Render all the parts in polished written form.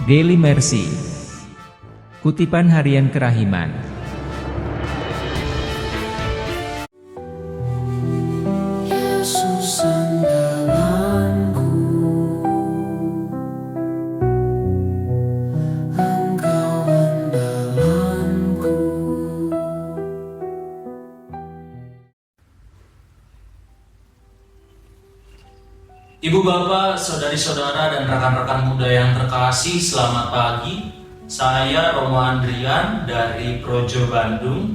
Daily Mercy. Kutipan Harian Kerahiman. Yesus andalanku, Engkau andalanku. Ibu bapak, saudari-saudara dan rekan-rekan muda yang terkasih, selamat pagi. Saya Romo Andrian dari Projo Bandung.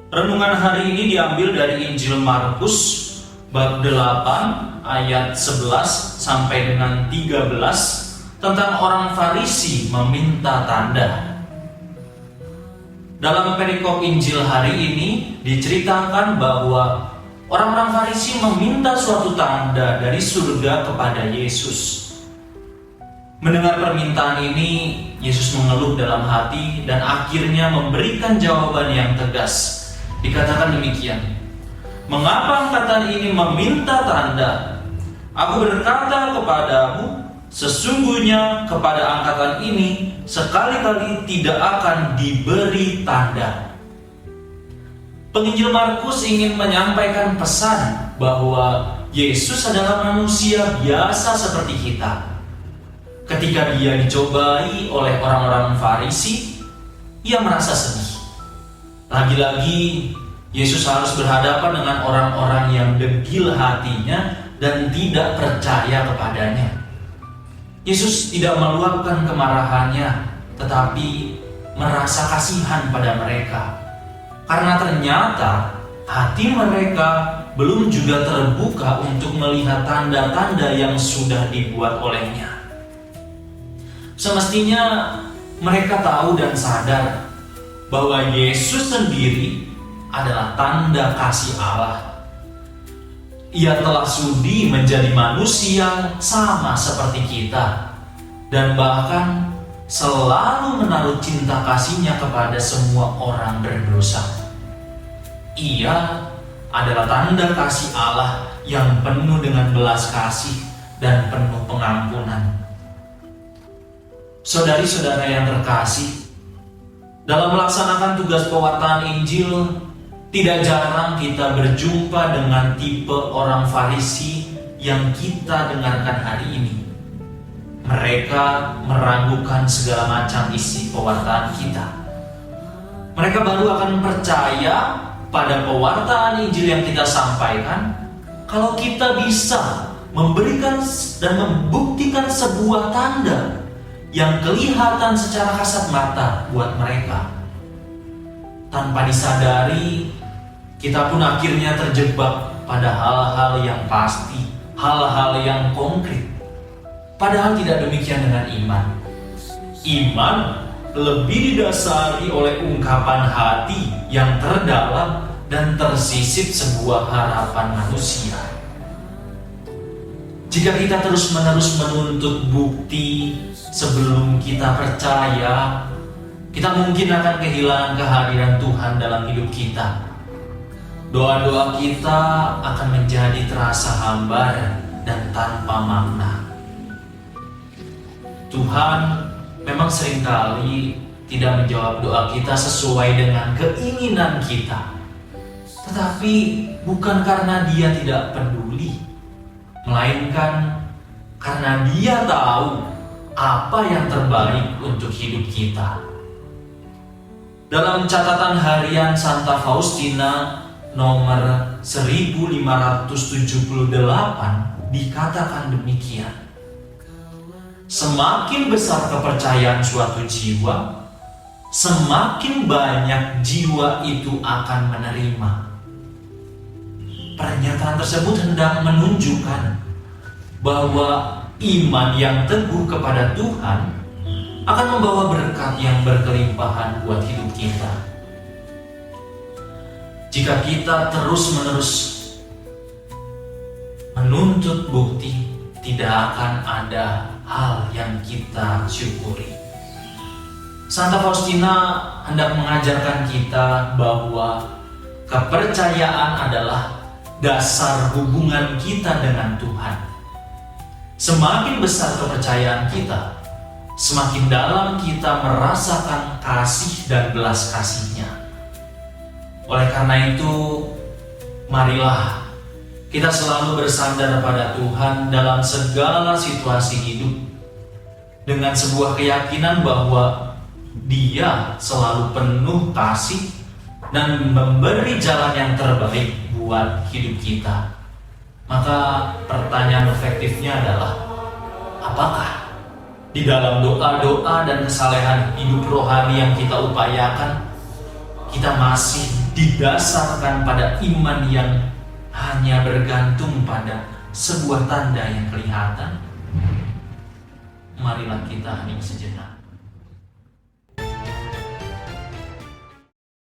Renungan hari ini diambil dari Injil Markus bab 8 ayat 11 sampai dengan 13 tentang orang Farisi meminta tanda. Dalam perikop Injil hari ini diceritakan bahwa orang-orang Farisi meminta suatu tanda dari surga kepada Yesus. Mendengar permintaan ini, Yesus mengeluh dalam hati dan akhirnya memberikan jawaban yang tegas. Dikatakan demikian, "Mengapa angkatan ini meminta tanda? Aku berkata kepadamu, sesungguhnya kepada angkatan ini sekali-kali tidak akan diberi tanda." Penginjil Markus ingin menyampaikan pesan bahwa Yesus adalah manusia biasa seperti kita. Ketika dia dicobai oleh orang-orang Farisi, ia merasa sedih. Lagi-lagi, Yesus harus berhadapan dengan orang-orang yang degil hatinya dan tidak percaya kepadanya. Yesus tidak meluapkan kemarahannya, tetapi merasa kasihan pada mereka. Karena ternyata hati mereka belum juga terbuka untuk melihat tanda-tanda yang sudah dibuat olehnya. Semestinya mereka tahu dan sadar bahwa Yesus sendiri adalah tanda kasih Allah. Ia telah sudi menjadi manusia sama seperti kita, dan bahkan selalu menaruh cinta kasihnya kepada semua orang berdosa. Ia adalah tanda kasih Allah yang penuh dengan belas kasih dan penuh pengampunan. Saudari-saudara yang terkasih, dalam melaksanakan tugas pewartaan Injil, tidak jarang kita berjumpa dengan tipe orang Farisi yang kita dengarkan hari ini. Mereka meragukan segala macam isi pewartaan kita. Mereka baru akan percaya pada pewartaan Injil yang kita sampaikan kalau kita bisa memberikan dan membuktikan sebuah tanda yang kelihatan secara kasat mata buat mereka. Tanpa disadari, kita pun akhirnya terjebak pada hal-hal yang pasti, hal-hal yang konkret. Padahal tidak demikian dengan iman. Iman lebih didasari oleh ungkapan hati yang terdalam dan tersisip sebuah harapan manusia. Jika kita terus-menerus menuntut bukti sebelum kita percaya, kita mungkin akan kehilangan kehadiran Tuhan dalam hidup kita. Doa-doa kita akan menjadi terasa hambar dan tanpa makna. Tuhan memang seringkali tidak menjawab doa kita sesuai dengan keinginan kita. Tetapi bukan karena Dia tidak peduli, melainkan karena Dia tahu apa yang terbaik untuk hidup kita. Dalam catatan harian Santa Faustina nomor 1578 dikatakan demikian, "Semakin besar kepercayaan suatu jiwa, semakin banyak jiwa itu akan menerima." Pernyataan tersebut hendak menunjukkan bahwa iman yang teguh kepada Tuhan akan membawa berkat yang berkelimpahan buat hidup kita. Jika kita terus-menerus menuntut bukti, tidak akan ada hal yang kita syukuri. Santa Faustina hendak mengajarkan kita bahwa kepercayaan adalah dasar hubungan kita dengan Tuhan. Semakin besar kepercayaan kita, semakin dalam kita merasakan kasih dan belas kasih-Nya. Oleh karena itu, marilah kita selalu bersandar pada Tuhan dalam segala situasi hidup dengan sebuah keyakinan bahwa Dia selalu penuh kasih dan memberi jalan yang terbaik buat hidup kita. Maka pertanyaan efektifnya adalah, apakah di dalam doa-doa dan kesalehan hidup rohani yang kita upayakan, kita masih didasarkan pada iman yang hanya bergantung pada sebuah tanda yang kelihatan? Marilah kita hening sejenak.